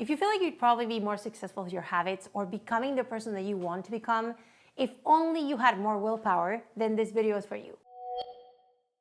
If you feel like you'd probably be more successful with your habits or becoming the person that you want to become, if only you had more willpower, then this video is for you.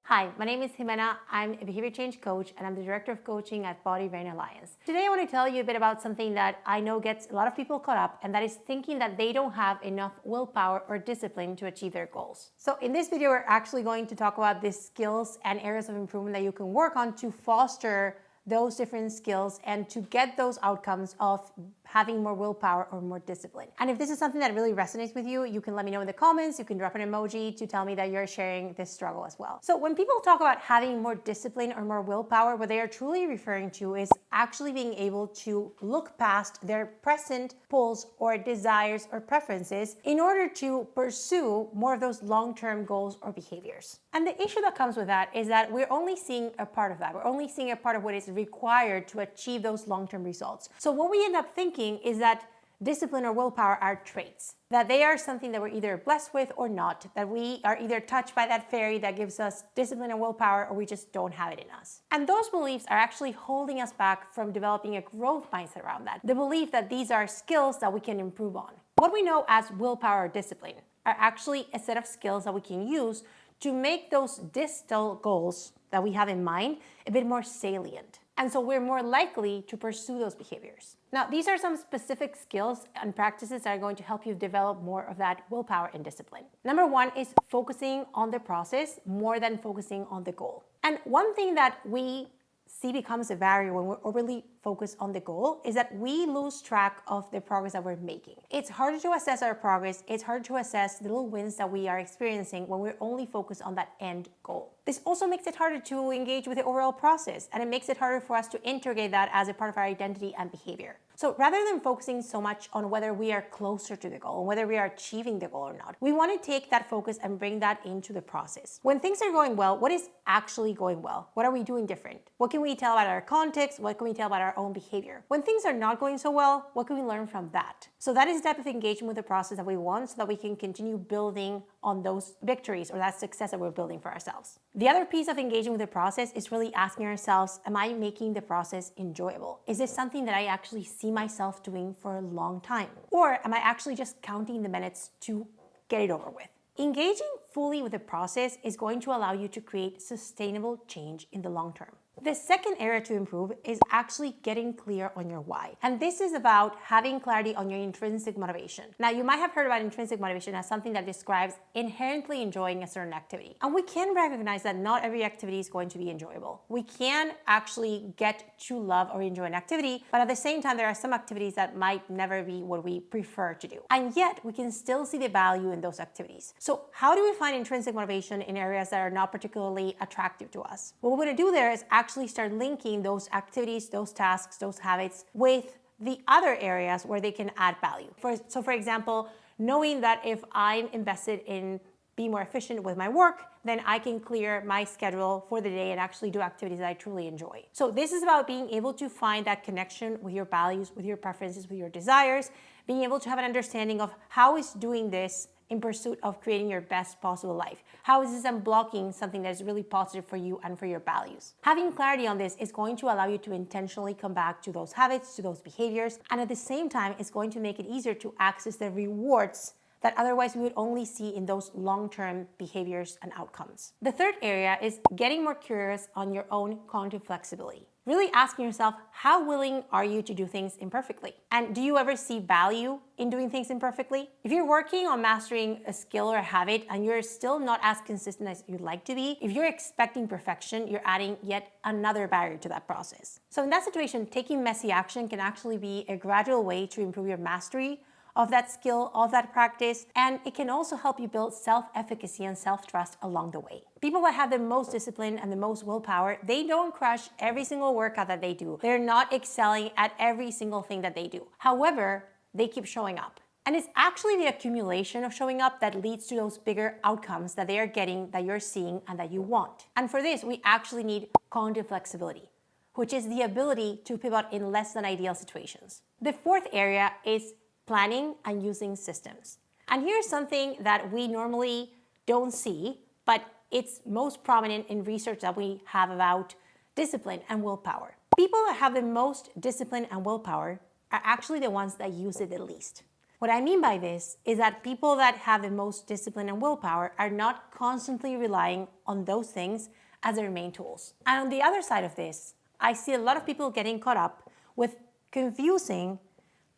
Hi, my name is Jimena. I'm a behavior change coach and I'm the director of coaching at Body Brain Alliance. Today I want to tell you a bit about something that I know gets a lot of people caught up, and that is thinking that they don't have enough willpower or discipline to achieve their goals. So in this video, we're actually going to talk about the skills and areas of improvement that you can work on to foster those different skills and to get those outcomes of having more willpower or more discipline. And if this is something that really resonates with you, you can let me know in the comments. You can drop an emoji to tell me that you're sharing this struggle as well. So when people talk about having more discipline or more willpower, what they are truly referring to is actually being able to look past their present pulls or desires or preferences in order to pursue more of those long-term goals or behaviors. And the issue that comes with that is that we're only seeing a part of that. We're only seeing a part of what is required to achieve those long-term results. So what we end up thinking is that discipline or willpower are traits, that they are something that we're either blessed with or not, that we are either touched by that fairy that gives us discipline and willpower, or we just don't have it in us. And those beliefs are actually holding us back from developing a growth mindset around that. The belief that these are skills that we can improve on. What we know as willpower or discipline are actually a set of skills that we can use to make those distal goals that we have in mind a bit more salient. And so we're more likely to pursue those behaviors. Now, these are some specific skills and practices that are going to help you develop more of that willpower and discipline. Number one is focusing on the process more than focusing on the goal. And one thing that we see becomes a barrier when we're overly focused on the goal is that we lose track of the progress that we're making. It's harder to assess our progress. It's hard to assess the little wins that we are experiencing when we're only focused on that end goal. This also makes it harder to engage with the overall process, and it makes it harder for us to integrate that as a part of our identity and behavior. So rather than focusing so much on whether we are closer to the goal and whether we are achieving the goal or not, we want to take that focus and bring that into the process. When things are going well, what is actually going well? What are we doing different? What can we tell about our context? What can we tell about our own behavior? When things are not going so well, what can we learn from that? So that is the type of engagement with the process that we want, so that we can continue building on those victories or that success that we're building for ourselves. The other piece of engaging with the process is really asking ourselves, am I making the process enjoyable? Is this something that I actually see myself doing for a long time? Or am I actually just counting the minutes to get it over with? Engaging fully with the process is going to allow you to create sustainable change in the long term. The second area to improve is actually getting clear on your why. And this is about having clarity on your intrinsic motivation. Now, you might have heard about intrinsic motivation as something that describes inherently enjoying a certain activity. And we can recognize that not every activity is going to be enjoyable. We can actually get to love or enjoy an activity, but at the same time, there are some activities that might never be what we prefer to do. And yet, we can still see the value in those activities. So how do we find intrinsic motivation in areas that are not particularly attractive to us? What we're going to do there is actually start linking those activities, those tasks, those habits with the other areas where they can add value. So for example, knowing that if I'm invested in being more efficient with my work, then I can clear my schedule for the day and actually do activities that I truly enjoy. So this is about being able to find that connection with your values, with your preferences, with your desires, being able to have an understanding of how is doing this in pursuit of creating your best possible life. How is this unblocking something that is really positive for you and for your values? Having clarity on this is going to allow you to intentionally come back to those habits, to those behaviors, and at the same time, it's going to make it easier to access the rewards that otherwise we would only see in those long-term behaviors and outcomes. The third area is getting more curious on your own cognitive flexibility. Really asking yourself, how willing are you to do things imperfectly? And do you ever see value in doing things imperfectly? If you're working on mastering a skill or a habit and you're still not as consistent as you'd like to be, if you're expecting perfection, you're adding yet another barrier to that process. So in that situation, taking messy action can actually be a gradual way to improve your mastery of that skill, of that practice, and it can also help you build self-efficacy and self-trust along the way. People that have the most discipline and the most willpower, they don't crush every single workout that they do. They're not excelling at every single thing that they do. However, they keep showing up. And it's actually the accumulation of showing up that leads to those bigger outcomes that they are getting, that you're seeing, and that you want. And for this, we actually need cognitive flexibility, which is the ability to pivot in less than ideal situations. The fourth area is planning and using systems. And here's something that we normally don't see, but it's most prominent in research that we have about discipline and willpower. People that have the most discipline and willpower are actually the ones that use it the least. What I mean by this is that people that have the most discipline and willpower are not constantly relying on those things as their main tools. And on the other side of this, I see a lot of people getting caught up with confusing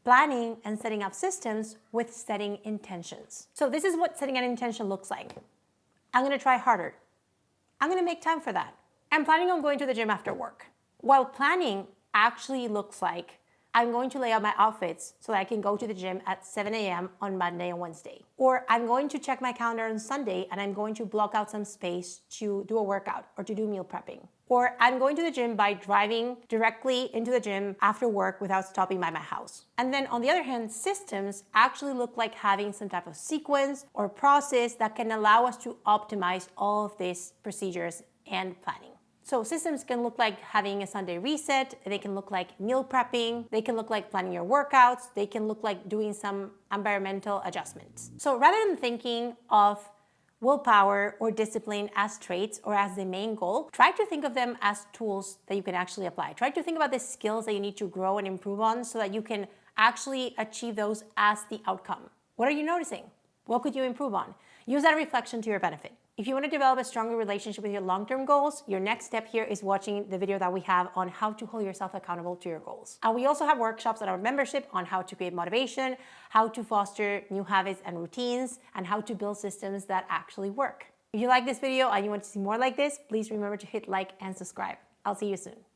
planning and setting up systems with setting intentions. So this is what setting an intention looks like. I'm gonna try harder. I'm gonna make time for that. I'm planning on going to the gym after work. While planning actually looks like I'm going to lay out my outfits so that I can go to the gym at 7 a.m. on Monday and Wednesday. Or I'm going to check my calendar on Sunday and I'm going to block out some space to do a workout or to do meal prepping. Or I'm going to the gym by driving directly into the gym after work without stopping by my house. And then on the other hand, systems actually look like having some type of sequence or process that can allow us to optimize all of these procedures and planning. So systems can look like having a Sunday reset, they can look like meal prepping, they can look like planning your workouts, they can look like doing some environmental adjustments. So rather than thinking of willpower or discipline as traits or as the main goal, try to think of them as tools that you can actually apply. Try to think about the skills that you need to grow and improve on so that you can actually achieve those as the outcome. What are you noticing? What could you improve on? Use that reflection to your benefit. If you want to develop a stronger relationship with your long-term goals, your next step here is watching the video that we have on how to hold yourself accountable to your goals. And we also have workshops at our membership on how to create motivation, how to foster new habits and routines, and how to build systems that actually work. If you like this video and you want to see more like this, please remember to hit like and subscribe. I'll see you soon.